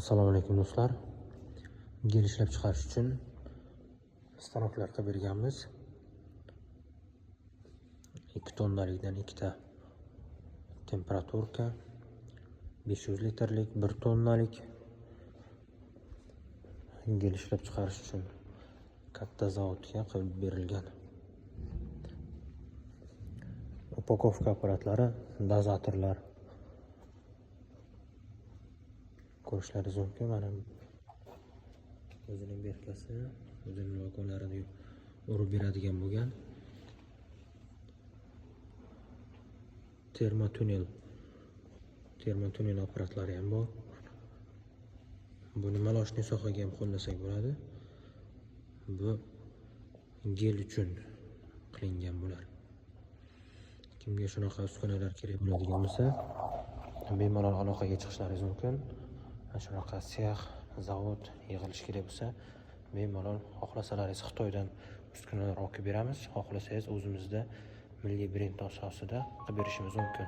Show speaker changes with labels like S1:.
S1: Assalomu alaykum do'stlar. Gel ishlab chiqarish uchun stanoklar qilib berganmiz. 2 tonnalikdan 2 ta temperaturka, 500 litrlik, 1 tonnalik gel ishlab chiqarish uchun katta zavodga qilib berilgan. Upakovka apparatlari, dozatorlar ko'rishlaringiz mumkin. Mana o'zining berkasi, o'zining vagonlarini urib beradigan bo'lgan. Termotunel apparatlari ham bor. Buni maloshli sohaga ham qo'llasak bo'ladi. Bu gel uchun qilingan bular. Kimga shunaqa uskunalar kerak bo'ladigan bo'lsa, bemalol aloqaga chiqishlaringiz mumkin. Shunaqa sex, zavod yig'ilish kerak bo'lsa, bemalol xohlasalaringiz Xitoydan uskunalar olib beramiz. Xohlasangiz o'zimizda milliy brend asosida qilib berishimiz mumkin.